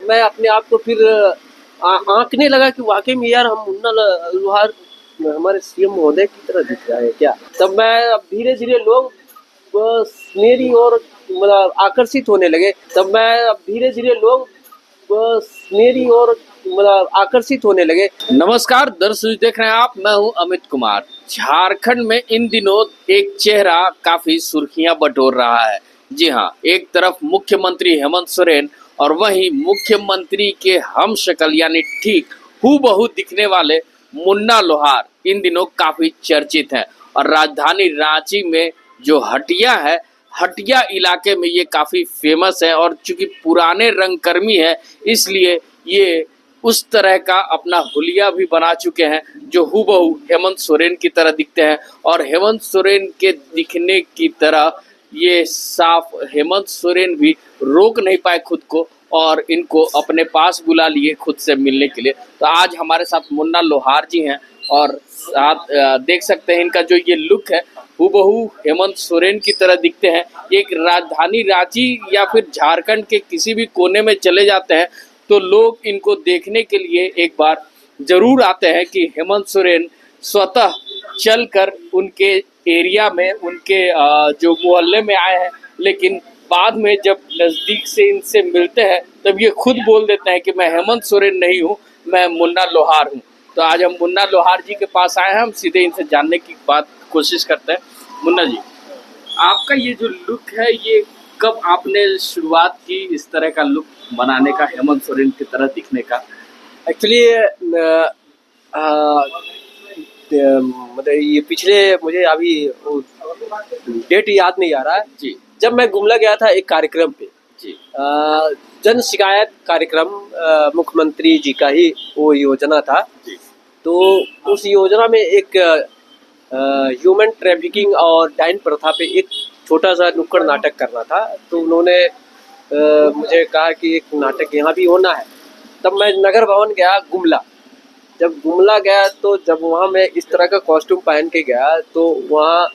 मैं अपने आप को फिर आंकने लगा कि वाकई में यार हम मुन्ना लोहार हमारे सीएम महोदय की तरह दिख रहा है क्या। तब मैं अब धीरे धीरे लोग बस मेरी ओर मतलब आकर्षित होने लगे। तब मैं अब धीरे धीरे लोग बस मेरी ओर मतलब आकर्षित होने लगे। नमस्कार दर्शक, देख रहे हैं आप, मैं हूं अमित कुमार। झारखंड में इन दिनों एक चेहरा काफी सुर्खियां बटोर रहा है। जी हां, एक तरफ मुख्यमंत्री हेमंत सोरेन और वहीं मुख्यमंत्री के हम शक्ल यानी ठीक हूबहू दिखने वाले मुन्ना लोहार इन दिनों काफी चर्चित हैं। और राजधानी रांची में जो हटिया है, हटिया इलाके में ये काफी फेमस है। और चूंकि पुराने रंगकर्मी है, इसलिए ये उस तरह का अपना हुलिया भी बना चुके हैं जो हूबहू हेमंत सोरेन की तरह दिखते हैं। और हेमंत सोरेन के दिखने की तरह ये साफ हेमंत सोरेन भी रोक नहीं पाए खुद को और इनको अपने पास बुला लिए खुद से मिलने के लिए। तो आज हमारे साथ मुन्ना लोहार जी हैं और साथ देख सकते हैं इनका जो ये लुक है हूबहू हेमंत सोरेन की तरह दिखते हैं। एक राजधानी रांची या फिर झारखंड के किसी भी कोने में चले जाते हैं तो लोग इनको देखने के लिए एक बार जरूर आते हैं कि हेमंत सोरेन स्वतः चलकर उनके एरिया में उनके जो मोहल्ले में आए हैं। लेकिन बाद में जब नज़दीक से इनसे मिलते हैं तब ये खुद बोल देते हैं कि मैं हेमंत सोरेन नहीं हूँ, मैं मुन्ना लोहार हूँ। तो आज हम मुन्ना लोहार जी के पास आए हैं, हम सीधे इनसे जानने की कोशिश करते हैं। मुन्ना जी, आपका ये जो लुक है ये कब आपने शुरुआत की इस तरह का लुक बनाने का, हेमंत सोरेन की तरह दिखने का? एक्चुअली मतलब ये पिछले मुझे अभी डेट याद नहीं आ रहा है जी। जब मैं गुमला गया था एक कार्यक्रम पे जी। जन शिकायत कार्यक्रम मुख्यमंत्री जी का ही वो योजना था जी। तो उस योजना में एक ह्यूमन ट्रैफिकिंग और डाइन प्रथा पे एक छोटा सा नुक्कड़ नाटक करना था। तो उन्होंने मुझे कहा कि एक नाटक यहाँ भी होना है। तब मैं नगर भवन गया गुमला। जब गुमला गया तो जब वहाँ मैं इस तरह का कॉस्ट्यूम पहन के गया तो वहाँ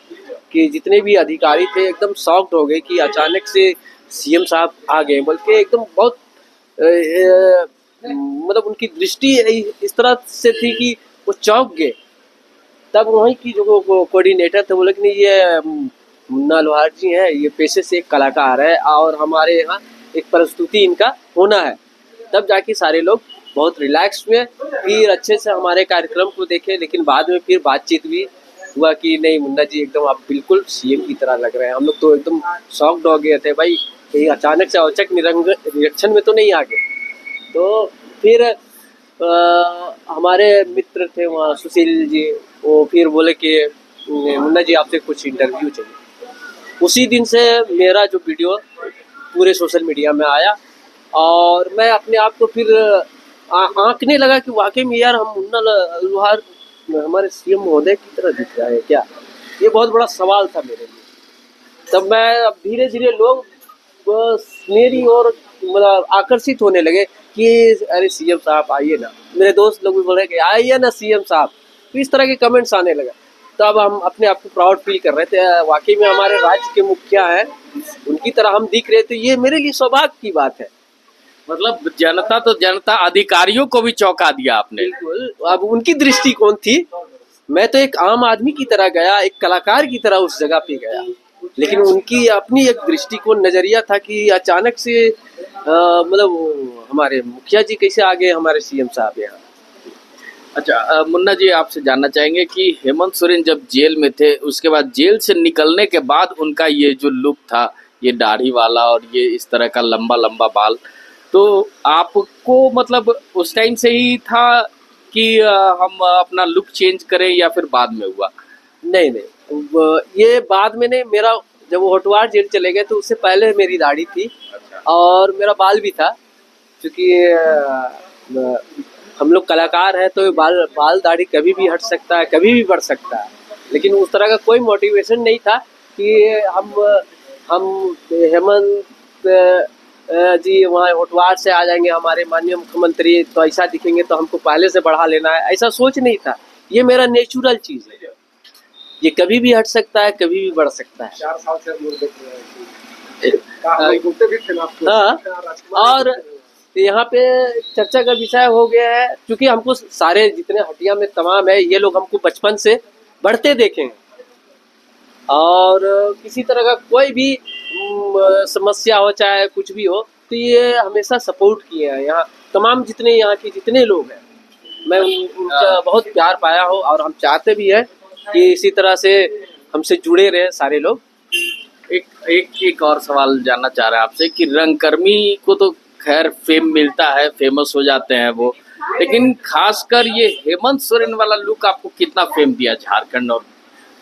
के जितने भी अधिकारी थे एकदम शॉक्ड हो गए कि अचानक से सीएम साहब आ गए। बल्कि एकदम बहुत मतलब उनकी दृष्टि इस तरह से थी कि वो चौंक गए। तब वहीं की जो कोऑर्डिनेटर थे बोले कि नहीं ये मुन्ना लोहार जी हैं, ये पेशे से एक कलाकार है और हमारे यहाँ एक प्रस्तुति इनका होना है। तब जाके सारे लोग बहुत रिलैक्स हुए, फिर अच्छे से हमारे कार्यक्रम को देखे। लेकिन बाद में फिर बातचीत भी हुआ कि नहीं मुन्ना जी एकदम आप बिल्कुल सीएम की तरह लग रहे हैं। हम लोग तो एकदम शॉक्ड हो गए थे भाई, कहीं अचानक से औचक निरीक्षण में तो नहीं आ गए। तो फिर हमारे मित्र थे वहाँ सुशील जी, वो फिर बोले कि मुन्ना जी आपसे कुछ इंटरव्यू चाहिए। उसी दिन से मेरा जो वीडियो पूरे सोशल मीडिया में आया और मैं अपने आप को फिर आंकने लगा कि वाकई में यार हम मुन्ना लोहार हमारे सीएम महोदय की तरह दिख रहा है क्या। ये बहुत बड़ा सवाल था मेरे लिए। तब मैं अब धीरे धीरे लोग बस मेरी ओर मतलब आकर्षित होने लगे कि अरे सीएम साहब आइए ना। मेरे दोस्त लोग भी बोल रहे कि आइए ना सीएम साहब। तो इस तरह के कमेंट्स आने लगा। तब हम अपने आप को प्राउड फील कर रहे थे, वाकई में हमारे राज्य के मुखिया हैं, उनकी तरह हम दिख रहे थे। ये मेरे लिए सौभाग्य की बात है। मतलब जनता तो जनता, अधिकारियों को भी चौंका दिया आपने। बिल्कुल, अब उनकी दृष्टिकोण थी, मैं तो एक आम आदमी की तरह गया, एक कलाकार की तरह उस जगह पे गया। लेकिन उनकी अपनी एक दृष्टिकोण नजरिया था कि अचानक से मतलब हमारे मुखिया जी कैसे आ गए हमारे सीएम साहब यहाँ। अच्छा मुन्ना जी, आपसे जानना चाहेंगे कि हेमंत सोरेन जब जेल में थे, उसके बाद जेल से निकलने के बाद उनका ये जो लुक था, ये दाढ़ी वाला और ये इस तरह का लंबा लंबा बाल, तो आपको मतलब उस टाइम से ही था कि हम अपना लुक चेंज करें या फिर बाद में हुआ? नहीं ये बाद में नहीं, मेरा जब वो होटवार जेल चले गए तो उससे पहले मेरी दाढ़ी थी। अच्छा। और मेरा बाल भी था, क्योंकि हम लोग कलाकार हैं तो बाल दाढ़ी कभी भी हट सकता है, कभी भी बढ़ सकता है। लेकिन उस तरह का कोई मोटिवेशन नहीं था कि हम हेमंत जी वहाँ होटवार से आ जाएंगे हमारे माननीय मुख्यमंत्री तो ऐसा दिखेंगे तो हमको पहले से बढ़ा लेना है, ऐसा सोच नहीं था। ये मेरा नेचुरल चीज़ है, ये कभी भी हट सकता है, कभी भी बढ़ सकता है। 4 साल से हम लोग देख रहे हैं। हाँ, और तो यहाँ पे चर्चा का विषय हो गया है, क्योंकि हमको सारे जितने हटिया में तमाम है ये लोग हमको बचपन से बढ़ते देखे हैं, और किसी तरह का कोई भी समस्या हो चाहे कुछ भी हो तो ये हमेशा सपोर्ट किए हैं। यहाँ तमाम जितने यहाँ के जितने लोग हैं, मैं उनका बहुत प्यार पाया हूँ, और हम चाहते भी हैं कि इसी तरह से हमसे जुड़े रहे सारे लोग। एक और सवाल जानना चाह रहे हैं आपसे कि रंगकर्मी को तो खैर फेम मिलता है, फेमस हो जाते हैं वो, लेकिन खासकर ये हेमंत सोरेन वाला लुक आपको कितना फेम दिया झारखंड और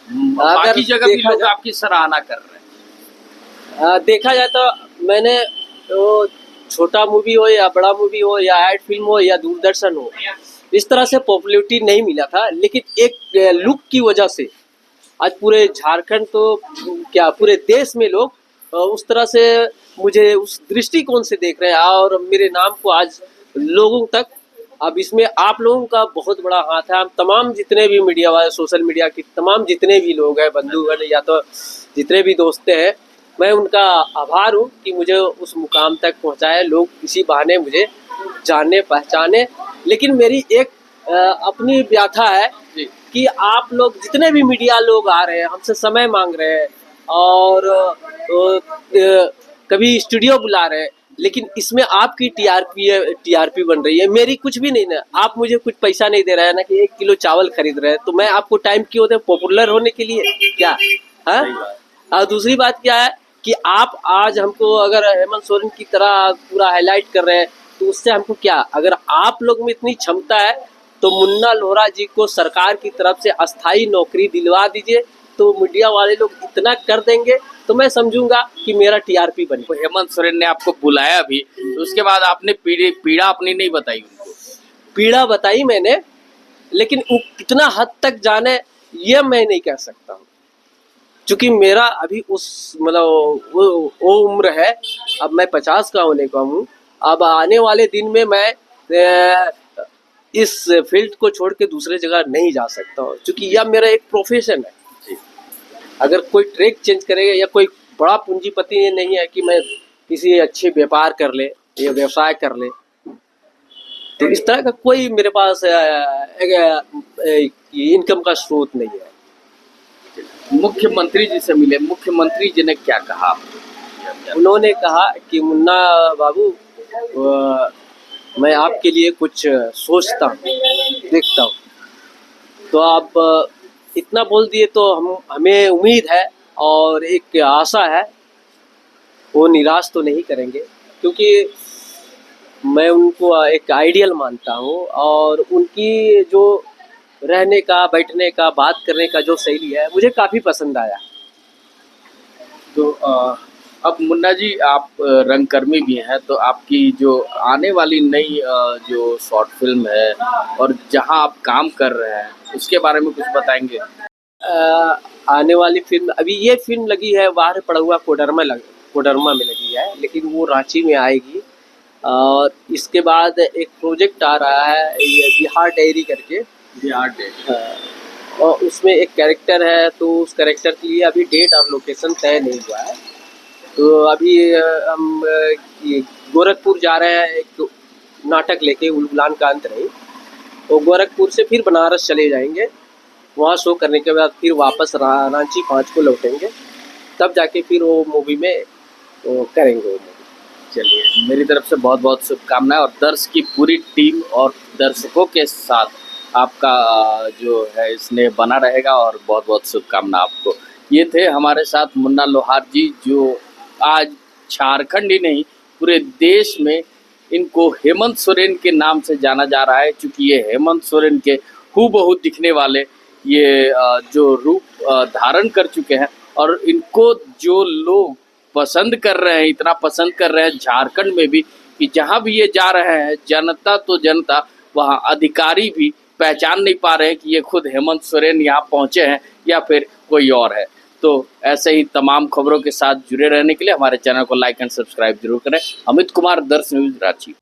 बाकी जगह भी लोग आपकी सराहना कर रहे हैं? देखा जाए तो मैंने तो छोटा मूवी हो या बड़ा मूवी हो या एड फिल्म हो या दूरदर्शन हो, इस तरह से पॉपुलैरिटी नहीं मिला था, लेकिन एक लुक की वजह से आज पूरे झारखंड तो क्या पूरे देश में लोग उस तरह से मुझे उस दृष्टिकोण से देख रहे हैं, और मेरे नाम को आज लोगों तक, अब इसमें आप लोगों का बहुत बड़ा हाथ है। हम तमाम जितने भी मीडिया वाले, सोशल मीडिया के तमाम जितने भी लोग हैं, बंधुगण या तो जितने भी दोस्त हैं, मैं उनका आभार हूँ कि मुझे उस मुकाम तक पहुँचाए, लोग इसी बहाने मुझे जाने पहचाने। लेकिन मेरी एक अपनी व्याथा है कि आप लोग जितने भी मीडिया लोग आ रहे हैं, हमसे समय मांग रहे हैं और कभी स्टूडियो बुला रहे हैं, लेकिन इसमें आपकी टीआरपी बन रही है, मेरी कुछ भी नहीं ना। आप मुझे कुछ पैसा नहीं दे रहे हैं ना, कि 1 किलो चावल खरीद रहे हैं, तो मैं आपको टाइम क्यों दे? पॉपुलर होने के लिए क्या? हाँ। और दूसरी बात क्या है कि आप आज हमको अगर हेमंत सोरेन की तरह पूरा हाईलाइट कर रहे हैं, तो उससे हमको क्या? अगर आप लोग में इतनी क्षमता है तो मुन्ना लोहरा जी को सरकार की तरफ से अस्थाई नौकरी दिलवा दीजिए, तो मीडिया वाले लोग इतना कर देंगे तो मैं समझूंगा कि मेरा टीआरपी बनी। तो हेमंत सोरेन ने आपको बुलाया भी, तो उसके बाद आपने पीड़ा अपनी नहीं बताई उनको? पीड़ा बताई मैंने, लेकिन वो कितना हद तक जाने ये मैं नहीं कह सकता हूँ, क्योंकि मेरा अभी उस मतलब वो उम्र है, अब मैं 50 का होने का हूँ। अब आने वाले दिन में मैं इस फील्ड को छोड़ के दूसरे जगह नहीं जा सकता हूँ, क्योंकि यह मेरा एक प्रोफेशन है। अगर कोई ट्रैक चेंज करेगा, या कोई बड़ा पूंजीपति ये नहीं है कि मैं किसी अच्छे व्यापार कर ले या व्यवसाय कर ले, तो इस तरह का कोई मेरे पास इनकम का स्रोत नहीं है। मुख्यमंत्री जी से मिले, मुख्यमंत्री जी ने क्या कहा? उन्होंने कहा कि मुन्ना बाबू, मैं आपके लिए कुछ सोचता हूँ, देखता हूँ। तो आप इतना बोल दिए तो हमें उम्मीद है और एक आशा है, वो निराश तो नहीं करेंगे, क्योंकि मैं उनको एक आइडियल मानता हूँ, और उनकी जो रहने का, बैठने का, बात करने का जो शैली है मुझे काफ़ी पसंद आया। तो अब मुन्ना जी, आप रंगकर्मी भी हैं, तो आपकी जो आने वाली नई जो शॉर्ट फिल्म है और जहां आप काम कर रहे हैं, उसके बारे में कुछ बताएंगे? आने वाली फिल्म, अभी ये फिल्म लगी है बाहर पड़ा हुआ कोडरमा में लगी है, लेकिन वो रांची में आएगी। और इसके बाद एक प्रोजेक्ट आ रहा है, ये बिहार डायरी करके, बिहार डेट, और उसमें एक कैरेक्टर है, तो उस कैरेक्टर के लिए अभी डेट और लोकेशन तय नहीं हुआ है। तो अभी हम ये गोरखपुर जा रहे हैं एक नाटक लेके, उलगुलान का अंत नहीं, तो गोरखपुर से फिर बनारस चले जाएंगे, वहाँ शो करने के बाद फिर वापस रांची 5 को लौटेंगे, तब जाके फिर वो मूवी में वो करेंगे वो मूवी। चलिए, मेरी तरफ से बहुत बहुत शुभकामनाएं, और दर्श की पूरी टीम और दर्शकों के साथ आपका जो है स्नेह बना रहेगा, और बहुत बहुत शुभकामना आपको। ये थे हमारे साथ मुन्ना लोहार जी, जो आज झारखंड ही नहीं पूरे देश में इनको हेमंत सोरेन के नाम से जाना जा रहा है, क्योंकि ये हेमंत सोरेन के हूबहू दिखने वाले ये जो रूप धारण कर चुके हैं, और इनको जो लोग पसंद कर रहे हैं, इतना पसंद कर रहे हैं झारखंड में भी, कि जहां भी ये जा रहे हैं, जनता तो जनता, वहां अधिकारी भी पहचान नहीं पा रहे हैं कि ये खुद हेमंत सोरेन यहाँ पहुंचे हैं या फिर कोई और है। तो ऐसे ही तमाम खबरों के साथ जुड़े रहने के लिए हमारे चैनल को लाइक एंड सब्सक्राइब जरूर करें। अमित कुमार, दर्श न्यूज, रांची।